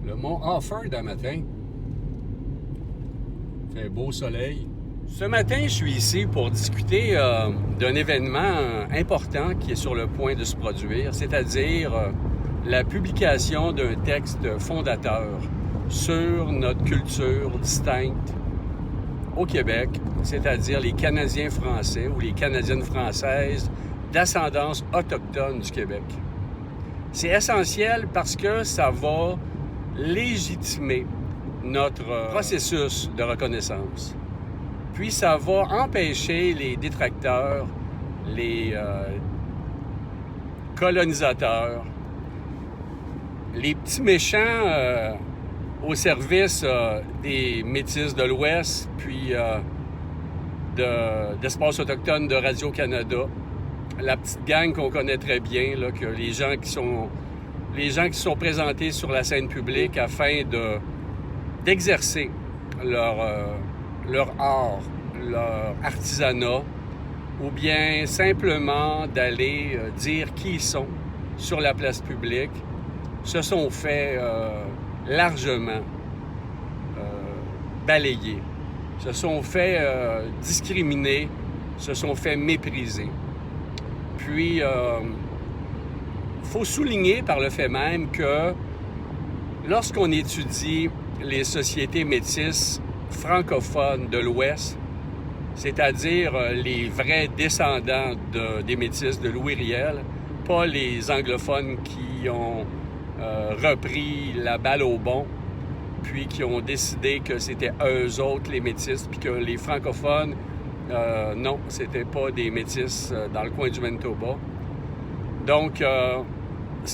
Le mont Offord un matin. Il fait beau soleil. Ce matin, je suis ici pour discuter d'un événement important qui est sur le point de se produire, c'est-à-dire la publication d'un texte fondateur sur notre culture distincte au Québec, c'est-à-dire les Canadiens français ou les Canadiennes françaises d'ascendance autochtone du Québec. C'est essentiel parce que ça va légitimer notre processus de reconnaissance. Puis ça va empêcher les détracteurs, les colonisateurs, les petits méchants au service des Métis de l'Ouest, puis d'Espace autochtone de Radio-Canada, la petite gang qu'on connaît très bien, là, que les gens qui se sont présentés sur la scène publique afin d'exercer leur art, leur artisanat, ou bien simplement d'aller dire qui ils sont sur la place publique, se sont fait largement balayer, se sont fait discriminer, se sont fait mépriser. Puis, il faut souligner par le fait même que lorsqu'on étudie les sociétés métisses francophones de l'Ouest, c'est-à-dire les vrais descendants des Métis de Louis Riel, pas les anglophones qui ont repris la balle au bond, puis qui ont décidé que c'était eux autres les Métis, puis que les francophones, non, c'était pas des Métis dans le coin du Manitoba. Donc,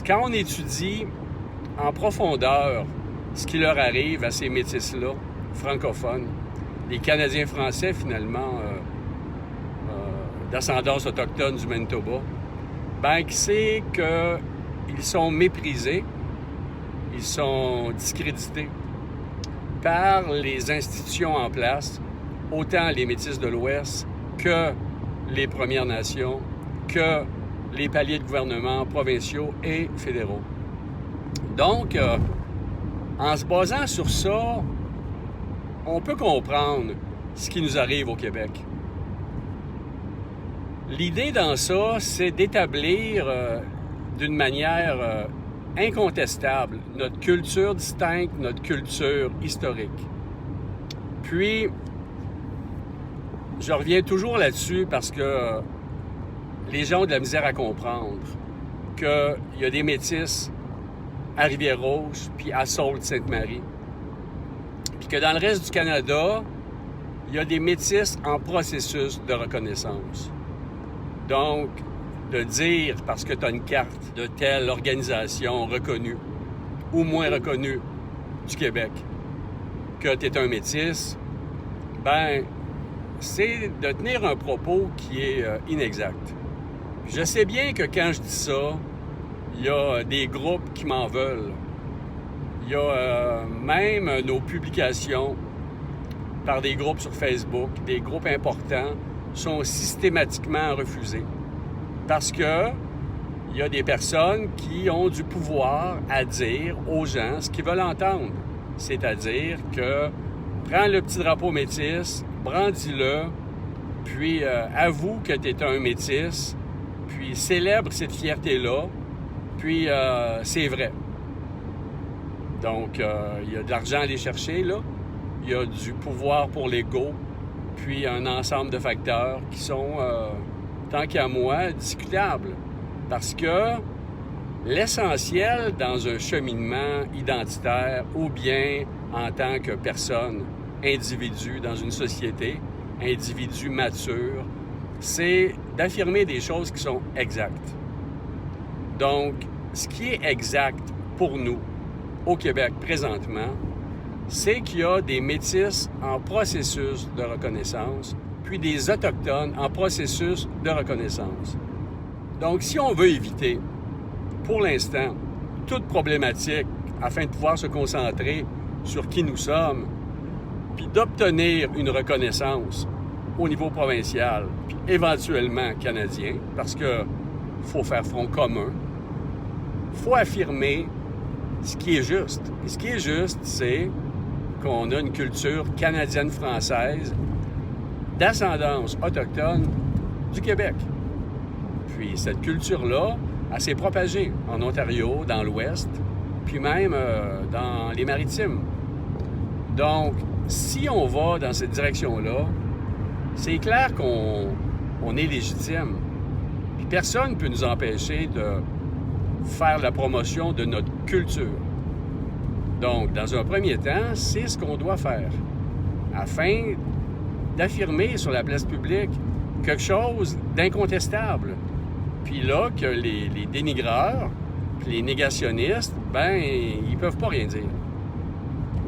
quand on étudie en profondeur ce qui leur arrive à ces Métis-là, francophones, les Canadiens français, finalement, d'ascendance autochtone du Manitoba, ben, c'est qu'ils sont méprisés, ils sont discrédités par les institutions en place, autant les Métis de l'Ouest que les Premières Nations, que les paliers de gouvernement provinciaux et fédéraux. Donc, en se basant sur ça, on peut comprendre ce qui nous arrive au Québec. L'idée dans ça, c'est d'établir d'une manière incontestable notre culture distincte, notre culture historique. Puis, je reviens toujours là-dessus parce que les gens ont de la misère à comprendre qu'il y a des Métis à Rivière-Rouge puis à Sault-Sainte-Marie. Puis que dans le reste du Canada, il y a des Métis en processus de reconnaissance. Donc, de dire, parce que tu as une carte de telle organisation reconnue ou moins reconnue du Québec, que tu es un Métis, ben, c'est de tenir un propos qui est inexact. Je sais bien que quand je dis ça, il y a des groupes qui m'en veulent. Il y a même nos publications par des groupes sur Facebook, des groupes importants, sont systématiquement refusés. Parce que il y a des personnes qui ont du pouvoir à dire aux gens ce qu'ils veulent entendre. C'est-à-dire que prends le petit drapeau métis, brandis-le, puis avoue que tu es un métis, puis célèbre cette fierté-là, puis c'est vrai. Donc, il y a de l'argent à aller chercher, là. Il y a du pouvoir pour l'ego, puis un ensemble de facteurs qui sont, tant qu'à moi, discutables. Parce que l'essentiel dans un cheminement identitaire ou bien en tant que personne, individu dans une société, individu mature, c'est d'affirmer des choses qui sont exactes. Donc, ce qui est exact pour nous au Québec présentement, c'est qu'il y a des Métis en processus de reconnaissance, puis des Autochtones en processus de reconnaissance. Donc, si on veut éviter, pour l'instant, toute problématique afin de pouvoir se concentrer sur qui nous sommes, puis d'obtenir une reconnaissance au niveau provincial, puis éventuellement canadien, parce qu'il faut faire front commun, il faut affirmer ce qui est juste. Et ce qui est juste, c'est qu'on a une culture canadienne-française d'ascendance autochtone du Québec. Puis cette culture-là, elle s'est propagée en Ontario, dans l'Ouest, puis même dans les Maritimes. Donc, si on va dans cette direction-là, c'est clair qu'on est légitime. Puis personne ne peut nous empêcher de faire la promotion de notre culture. Donc, dans un premier temps, c'est ce qu'on doit faire afin d'affirmer sur la place publique quelque chose d'incontestable. Puis là, que les dénigreurs, puis les négationnistes, ben, ils peuvent pas rien dire.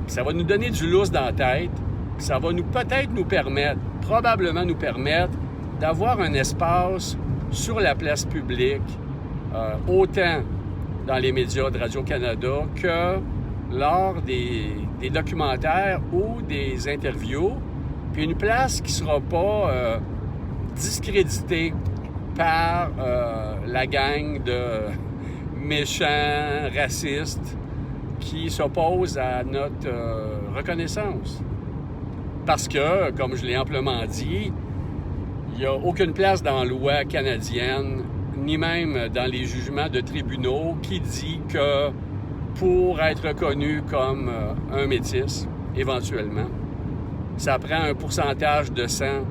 Puis ça va nous donner du lousse dans la tête, puis ça va peut-être nous permettre, probablement nous permettre, d'avoir un espace sur la place publique, autant dans les médias de Radio-Canada que lors des documentaires ou des interviews, puis une place qui ne sera pas discréditée par la gang de méchants racistes qui s'opposent à notre reconnaissance. Parce que, comme je l'ai amplement dit, il n'y a aucune place dans la loi canadienne, ni même dans les jugements de tribunaux, qui dit que pour être reconnu comme un métis, éventuellement, ça prend un pourcentage de sang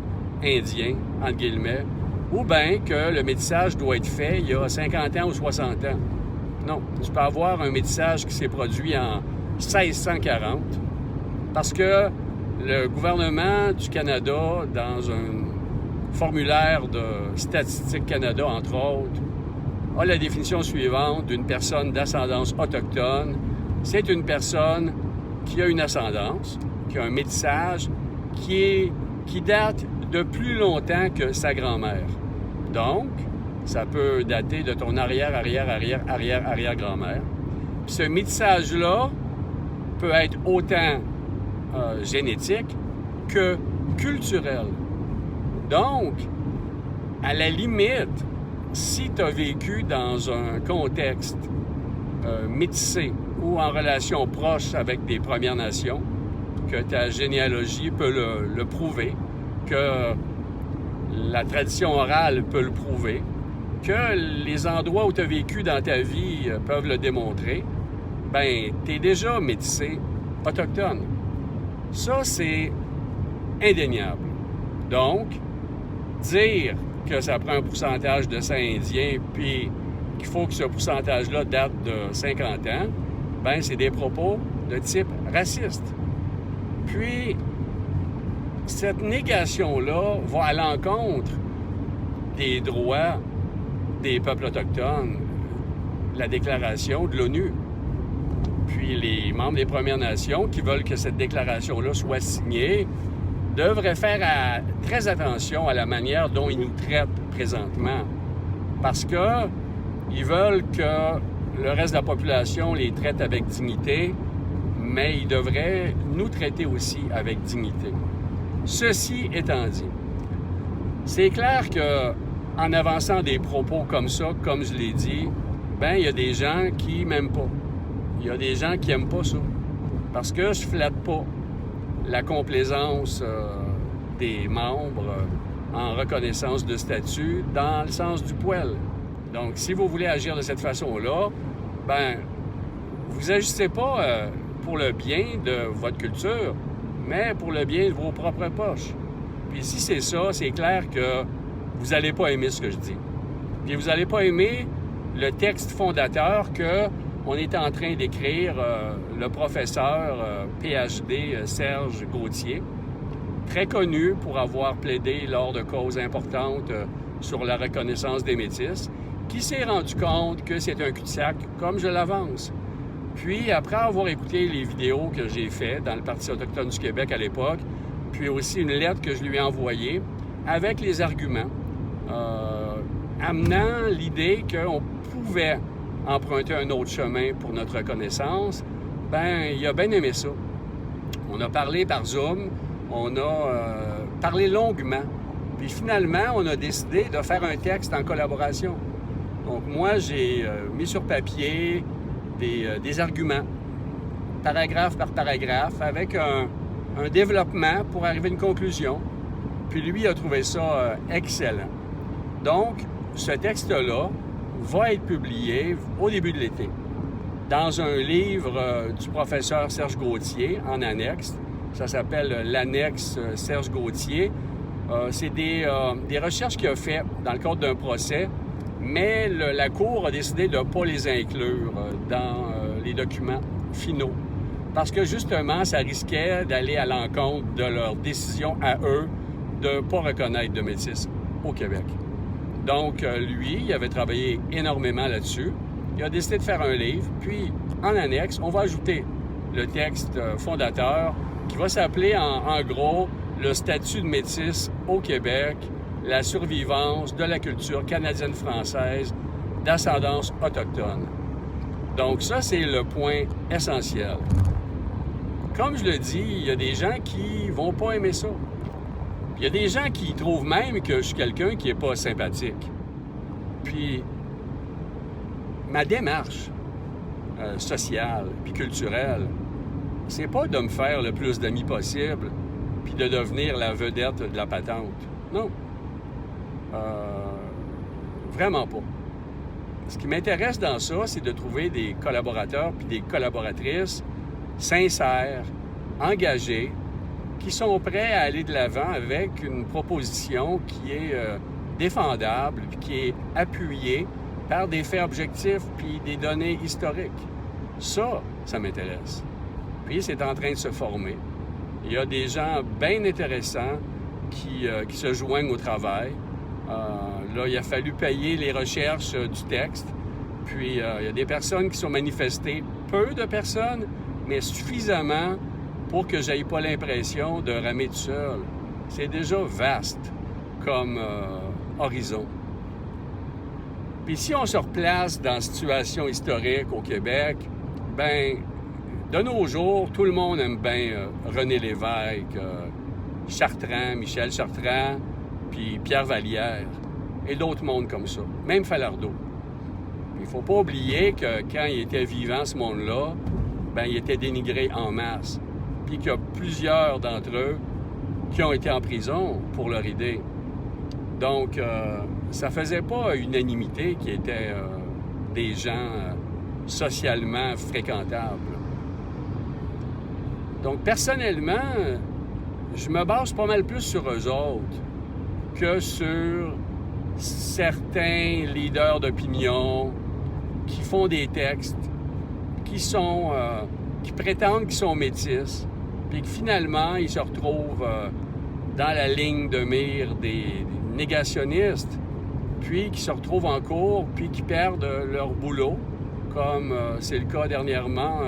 indien, entre guillemets, ou bien que le métissage doit être fait il y a 50 ans ou 60 ans. Non, tu peux avoir un métissage qui s'est produit en 1640 parce que le gouvernement du Canada, dans un formulaire de Statistique Canada, entre autres, a la définition suivante d'une personne d'ascendance autochtone. C'est une personne qui a une ascendance, qui a un métissage, qui date de plus longtemps que sa grand-mère. Donc, ça peut dater de ton arrière-arrière-arrière-arrière-arrière-grand-mère. Puis ce métissage-là peut être autant génétique que culturel. Donc, à la limite, si tu as vécu dans un contexte métissé ou en relation proche avec des Premières Nations, que ta généalogie peut le prouver, que la tradition orale peut le prouver, que les endroits où tu as vécu dans ta vie peuvent le démontrer, ben tu es déjà métissé autochtone. Ça, c'est indéniable. Donc, dire que ça prend un pourcentage de sang indien puis qu'il faut que ce pourcentage-là date de 50 ans, ben c'est des propos de type raciste. Puis, cette négation-là va à l'encontre des droits des peuples autochtones, la déclaration de l'ONU. Puis les membres des Premières Nations qui veulent que cette déclaration-là soit signée devraient faire très attention à la manière dont ils nous traitent présentement. Parce que ils veulent que le reste de la population les traite avec dignité, mais ils devraient nous traiter aussi avec dignité. Ceci étant dit, c'est clair que en avançant des propos comme ça, comme je l'ai dit, ben il y a des gens qui m'aiment pas. Il y a des gens qui n'aiment pas ça. Parce que je flatte pas la complaisance des membres en reconnaissance de statut dans le sens du poil. Donc, si vous voulez agir de cette façon-là, ben vous agissez pas pour le bien de votre culture, mais pour le bien de vos propres poches. Puis si c'est ça, c'est clair que vous n'allez pas aimer ce que je dis. Puis vous n'allez pas aimer le texte fondateur qu'on est en train d'écrire le professeur PhD Serge Gauthier, très connu pour avoir plaidé lors de causes importantes sur la reconnaissance des Métis, qui s'est rendu compte que c'est un cul-de-sac, comme je l'avance. Puis, après avoir écouté les vidéos que j'ai faites dans le Parti autochtone du Québec à l'époque, puis aussi une lettre que je lui ai envoyée avec les arguments, amenant l'idée qu'on pouvait emprunter un autre chemin pour notre reconnaissance, ben il a bien aimé ça. On a parlé par Zoom, on a parlé longuement, puis finalement, on a décidé de faire un texte en collaboration. Donc moi, j'ai mis sur papier des arguments, paragraphe par paragraphe, avec un développement pour arriver à une conclusion. Puis lui a trouvé ça excellent. Donc, ce texte-là va être publié au début de l'été dans un livre du professeur Serge Gauthier en annexe. Ça s'appelle l'annexe Serge Gauthier. C'est des recherches qu'il a faites dans le cadre d'un procès, mais la Cour a décidé de ne pas les inclure dans les documents finaux parce que justement, ça risquait d'aller à l'encontre de leur décision à eux de ne pas reconnaître de métis au Québec. Donc, lui, il avait travaillé énormément là-dessus. Il a décidé de faire un livre, puis en annexe, on va ajouter le texte fondateur qui va s'appeler en gros « Le statut de métis au Québec, la survivance de la culture canadienne-française d'ascendance autochtone ». Donc ça, c'est le point essentiel. Comme je le dis, il y a des gens qui vont pas aimer ça. Il y a des gens qui trouvent même que je suis quelqu'un qui n'est pas sympathique. Puis, ma démarche sociale puis culturelle, c'est pas de me faire le plus d'amis possible puis de devenir la vedette de la patente. Non. Vraiment pas. Ce qui m'intéresse dans ça, c'est de trouver des collaborateurs puis des collaboratrices sincères, engagés, qui sont prêts à aller de l'avant avec une proposition qui est défendable, puis qui est appuyée par des faits objectifs puis des données historiques. Ça m'intéresse. Puis c'est en train de se former. Il y a des gens bien intéressants qui se joignent au travail. Là, il a fallu payer les recherches du texte. Puis il y a des personnes qui sont manifestées, peu de personnes, mais suffisamment pour que j'aie pas l'impression de ramer tout seul. C'est déjà vaste comme horizon. Puis si on se replace dans la situation historique au Québec, ben de nos jours, tout le monde aime bien René Lévesque, Chartrand, Michel Chartrand, puis Pierre Vallière, et d'autres mondes comme ça, même Falardeau. Il ne faut pas oublier que quand il était vivant, ce monde-là, ben il était dénigré en masse. Puis qu'il y a plusieurs d'entre eux qui ont été en prison pour leur idée. Donc, ça faisait pas unanimité qui étaient des gens socialement fréquentables. Donc, personnellement, je me base pas mal plus sur eux autres que sur certains leaders d'opinion qui font des textes, qui prétendent qu'ils sont métis, puis que finalement, ils se retrouvent dans la ligne de mire des négationnistes, puis qui se retrouvent en cours, puis qui perdent leur boulot, comme c'est le cas dernièrement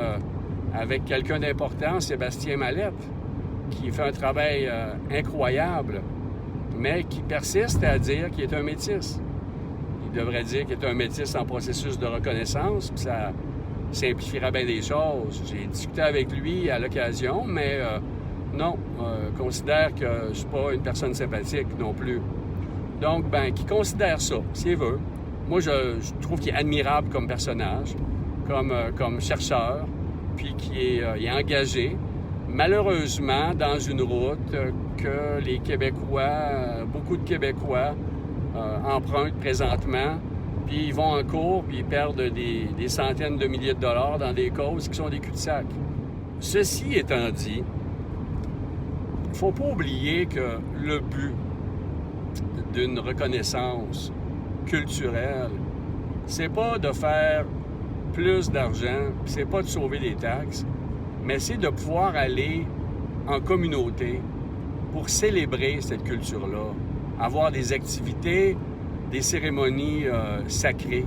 avec quelqu'un d'important, Sébastien Mallette, qui fait un travail incroyable, mais qui persiste à dire qu'il est un métis. Il devrait dire qu'il est un métis en processus de reconnaissance, puis ça simplifiera bien des choses. J'ai discuté avec lui à l'occasion, mais non, considère que je ne suis pas une personne sympathique non plus. Donc, ben, qui considère ça, s'il veut. Moi, je trouve qu'il est admirable comme personnage, comme chercheur, puis qui est engagé, malheureusement, dans une route que les Québécois, beaucoup de Québécois, empruntent présentement, puis ils vont en cours, puis ils perdent des centaines de milliers de dollars dans des causes qui sont des cul-de-sac. Ceci étant dit, il ne faut pas oublier que le but d'une reconnaissance culturelle, c'est pas de faire plus d'argent, c'est pas de sauver des taxes, mais c'est de pouvoir aller en communauté pour célébrer cette culture-là, avoir des activités, des cérémonies sacrées,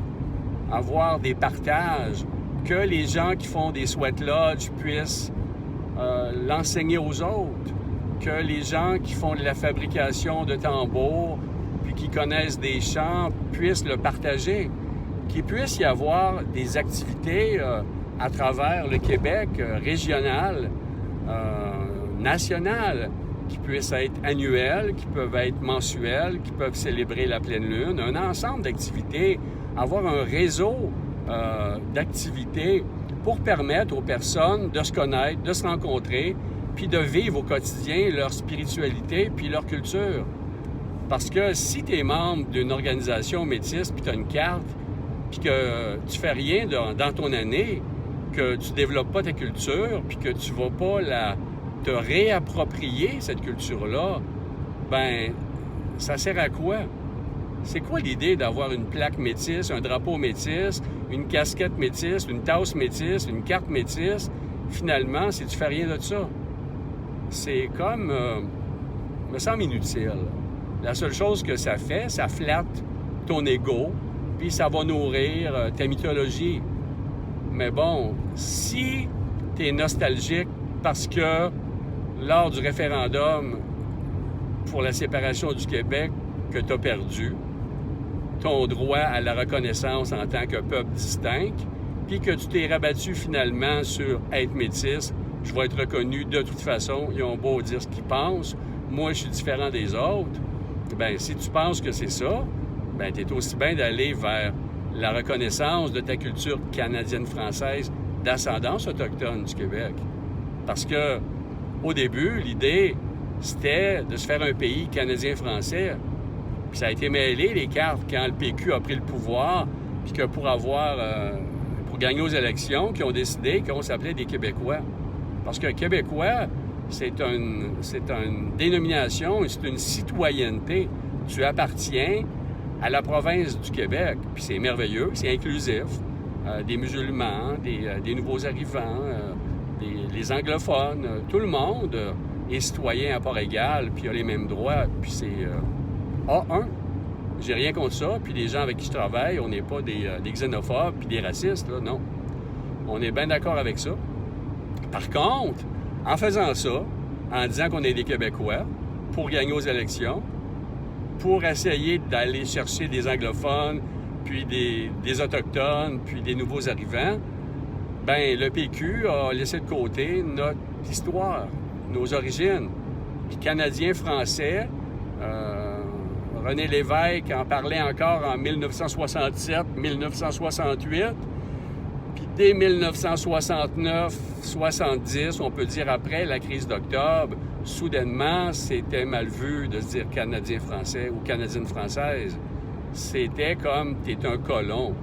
avoir des partages, que les gens qui font des sweat lodges puissent l'enseigner aux autres, que les gens qui font de la fabrication de tambours puis qui connaissent des chants puissent le partager, qu'il puisse y avoir des activités à travers le Québec, régionales, nationales, qui puissent être annuelles, qui peuvent être mensuelles, qui peuvent célébrer la pleine lune, un ensemble d'activités, avoir un réseau d'activités pour permettre aux personnes de se connaître, de se rencontrer, puis de vivre au quotidien leur spiritualité puis leur culture. Parce que si tu es membre d'une organisation métisse, puis tu as une carte, puis que tu fais rien dans ton année, que tu développes pas ta culture, puis que tu vas pas te réapproprier cette culture-là, ben ça sert à quoi? C'est quoi l'idée d'avoir une plaque métisse, un drapeau métisse, une casquette métisse, une tasse métisse, une carte métisse, finalement, si tu fais rien de ça? C'est comme... me semble inutile. La seule chose que ça fait, ça flatte ton ego, puis ça va nourrir ta mythologie. Mais bon, si tu es nostalgique parce que lors du référendum pour la séparation du Québec que tu as perdu, ton droit à la reconnaissance en tant que peuple distinct, puis que tu t'es rabattu finalement sur être métis, je vais être reconnu de toute façon, ils ont beau dire ce qu'ils pensent, moi je suis différent des autres, bien si tu penses que c'est ça, bien tu es aussi bien d'aller vers la reconnaissance de ta culture canadienne-française d'ascendance autochtone du Québec. Parce que au début, l'idée, c'était de se faire un pays canadien-français. Puis ça a été mêlé, les cartes, quand le PQ a pris le pouvoir, puis que pour gagner aux élections, qu'ils ont décidé qu'on s'appelait des Québécois. Parce qu'un Québécois, c'est une dénomination, c'est une citoyenneté. Tu appartiens à la province du Québec. Puis c'est merveilleux, c'est inclusif. Des musulmans, des nouveaux arrivants, les anglophones, tout le monde est citoyen à part égale, puis a les mêmes droits, puis c'est A1. J'ai rien contre ça, puis les gens avec qui je travaille, on n'est pas des xénophobes puis des racistes, là, non. On est bien d'accord avec ça. Par contre, en faisant ça, en disant qu'on est des Québécois, pour gagner aux élections, pour essayer d'aller chercher des anglophones, puis des Autochtones, puis des nouveaux arrivants, bien, le PQ a laissé de côté notre histoire, nos origines. Puis Canadiens-Français, René Lévesque en parlait encore en 1967, 1968, puis dès 1969-70, on peut dire après la crise d'octobre, soudainement, c'était mal vu de se dire Canadien-Français ou Canadienne-Française. C'était comme, t'es un colon.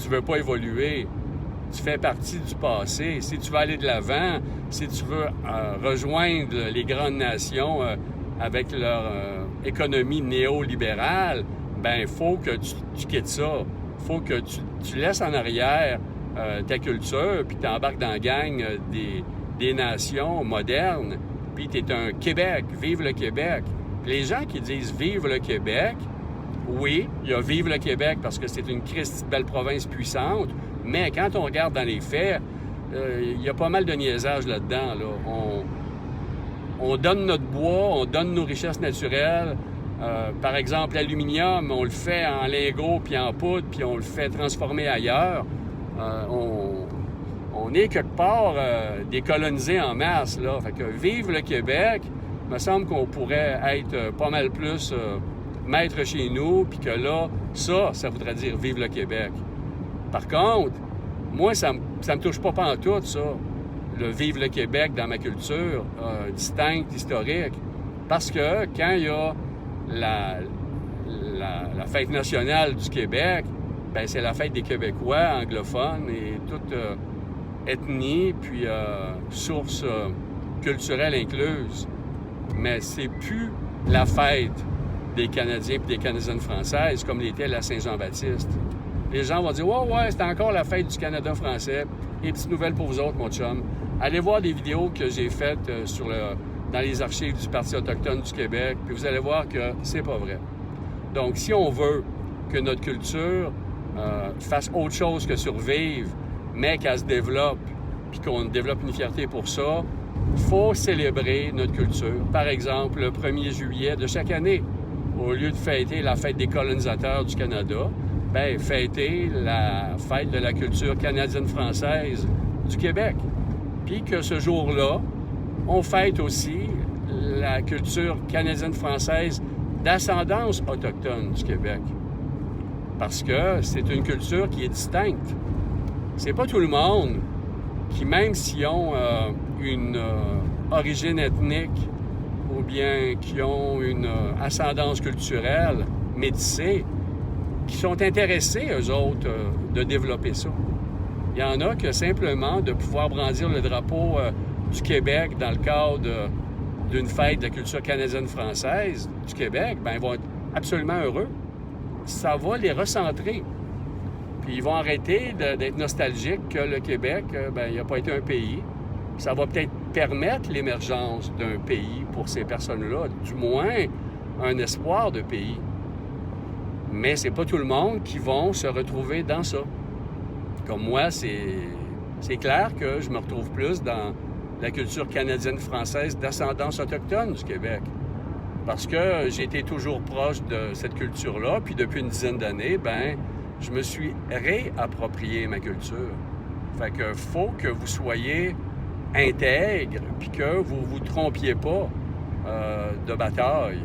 Tu veux pas évoluer. Tu fais partie du passé. Si tu veux aller de l'avant, si tu veux rejoindre les grandes nations avec leur économie néolibérale, ben il faut que tu quittes ça. Il faut que tu laisses en arrière ta culture, puis tu embarques dans la gang des nations modernes, puis tu es un Québec. Vive le Québec. Puis les gens qui disent « Vive le Québec », oui, il y a « Vive le Québec » parce que c'est une Christie belle province puissante, mais quand on regarde dans les faits, il y a pas mal de niaisage là-dedans. Là. On donne notre bois, on donne nos richesses naturelles. Par exemple, l'aluminium, on le fait en lingots puis en poudre, puis on le fait transformer ailleurs. On est quelque part décolonisé en masse. Là. Fait que vive le Québec, il me semble qu'on pourrait être pas mal plus maître chez nous, puis que là, ça voudrait dire vive le Québec. Par contre, moi, ça me touche pas pantoute, ça, le vivre le Québec dans ma culture distincte, historique. Parce que quand il y a la fête nationale du Québec, ben c'est la fête des Québécois anglophones et toute ethnie, puis source culturelle incluse. Mais c'est plus la fête des Canadiens et des Canadiennes françaises comme l'était la Saint-Jean-Baptiste. Les gens vont dire « Ouais, c'est encore la fête du Canada français. » Et petite nouvelle pour vous autres, mon chum. Allez voir des vidéos que j'ai faites dans les archives du Parti autochtone du Québec, puis vous allez voir que c'est pas vrai. Donc, si on veut que notre culture fasse autre chose que survivre, mais qu'elle se développe, puis qu'on développe une fierté pour ça, il faut célébrer notre culture. Par exemple, le 1er juillet de chaque année, au lieu de fêter la fête des colonisateurs du Canada, bien, fêter la fête de la culture canadienne-française du Québec. Puis que ce jour-là, on fête aussi la culture canadienne-française d'ascendance autochtone du Québec. Parce que c'est une culture qui est distincte. C'est pas tout le monde qui, même s'ils ont une origine ethnique ou bien qui ont une ascendance culturelle métissée, qui sont intéressés, eux autres, de développer ça. Il y en a que simplement de pouvoir brandir le drapeau du Québec dans le cadre d'une fête de la culture canadienne-française du Québec, bien, ils vont être absolument heureux. Ça va les recentrer. Puis ils vont arrêter d'être nostalgiques que le Québec, bien, il n'a pas été un pays. Ça va peut-être permettre l'émergence d'un pays pour ces personnes-là, du moins un espoir de pays. Mais c'est pas tout le monde qui vont se retrouver dans ça. Comme moi, c'est clair que je me retrouve plus dans la culture canadienne-française d'ascendance autochtone du Québec. Parce que j'ai été toujours proche de cette culture-là, puis depuis une dizaine d'années, ben, je me suis réapproprié ma culture. Fait que faut que vous soyez intègre, puis que vous vous trompiez pas de bataille.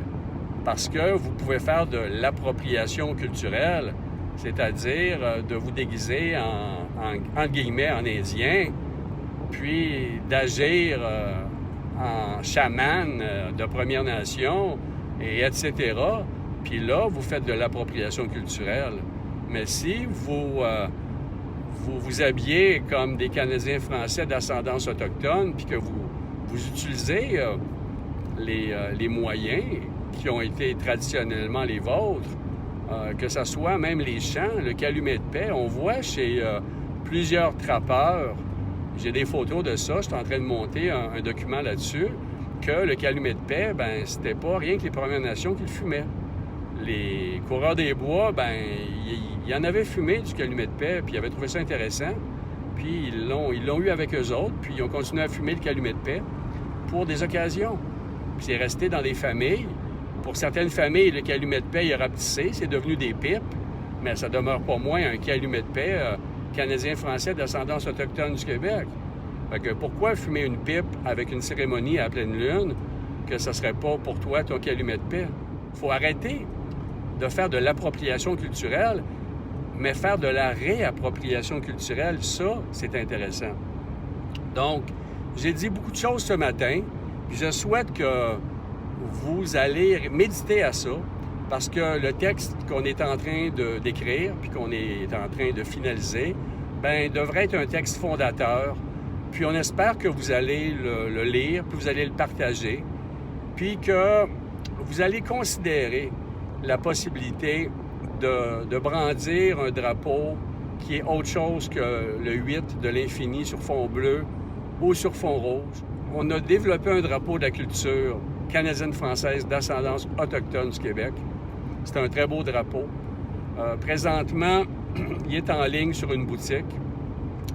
Parce que vous pouvez faire de l'appropriation culturelle, c'est-à-dire de vous déguiser en guillemets, en indien, puis d'agir en chaman de Première Nation, et etc. Puis là, vous faites de l'appropriation culturelle. Mais si vous vous habillez comme des Canadiens français d'ascendance autochtone, puis que vous utilisez les moyens qui ont été traditionnellement les vôtres, que ce soit même les chants, le calumet de paix, on voit chez plusieurs trappeurs, j'ai des photos de ça, je suis en train de monter un document là-dessus, que le calumet de paix, ben c'était pas rien que les Premières Nations qui le fumaient. Les coureurs des bois, ben il y en avait fumé du calumet de paix, puis ils avaient trouvé ça intéressant, puis ils l'ont eu avec eux autres, puis ils ont continué à fumer le calumet de paix pour des occasions. Puis c'est resté dans les familles. Pour certaines familles, le calumet de paix est rapetissé, c'est devenu des pipes, mais ça demeure pas moins un calumet de paix canadien-français d'ascendance autochtone du Québec. Fait que pourquoi fumer une pipe avec une cérémonie à pleine lune que ça serait pas pour toi ton calumet de paix? Faut arrêter de faire de l'appropriation culturelle, mais faire de la réappropriation culturelle, ça, c'est intéressant. Donc, j'ai dit beaucoup de choses ce matin, puis je souhaite que vous allez méditer à ça, parce que le texte qu'on est en train d'écrire, puis qu'on est en train de finaliser, bien, devrait être un texte fondateur. Puis on espère que vous allez le lire, puis vous allez le partager, puis que vous allez considérer la possibilité de brandir un drapeau qui est autre chose que le 8 de l'infini sur fond bleu ou sur fond rouge. On a développé un drapeau de la culture canadienne-française d'ascendance autochtone du Québec. C'est un très beau drapeau. Présentement, il est en ligne sur une boutique.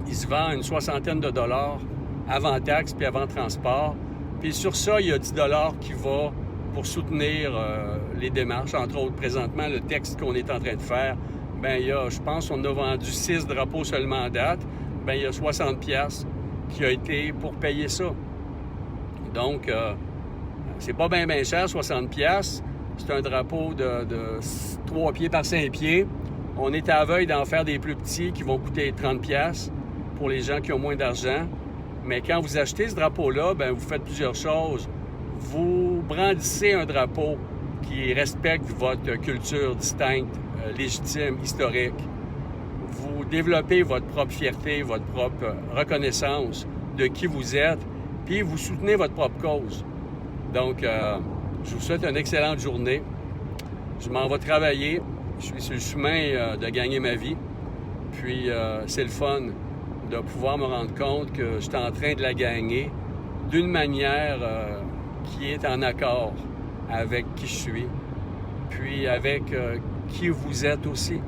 Il se vend à une soixantaine de dollars avant taxe puis avant transport. Puis sur ça, il y a 10 dollars qui va pour soutenir les démarches. Entre autres, présentement, le texte qu'on est en train de faire, bien, il y a, je pense, on a vendu 6 drapeaux seulement en date. Bien, il y a 60 piastres qui a été pour payer ça. Donc, c'est pas bien cher, 60 piastres. C'est un drapeau de 3 pieds par 5 pieds. On est à la veille d'en faire des plus petits qui vont coûter 30 piastres pour les gens qui ont moins d'argent. Mais quand vous achetez ce drapeau-là, bien, vous faites plusieurs choses. Vous brandissez un drapeau qui respecte votre culture distincte, légitime, historique. Vous développez votre propre fierté, votre propre reconnaissance de qui vous êtes, puis vous soutenez votre propre cause. Donc, je vous souhaite une excellente journée. Je m'en vais travailler. Je suis sur le chemin de gagner ma vie. Puis, c'est le fun de pouvoir me rendre compte que je suis en train de la gagner d'une manière qui est en accord avec qui je suis, puis avec qui vous êtes aussi,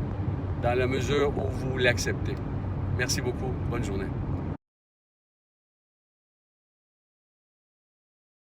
dans la mesure où vous l'acceptez. Merci beaucoup. Bonne journée.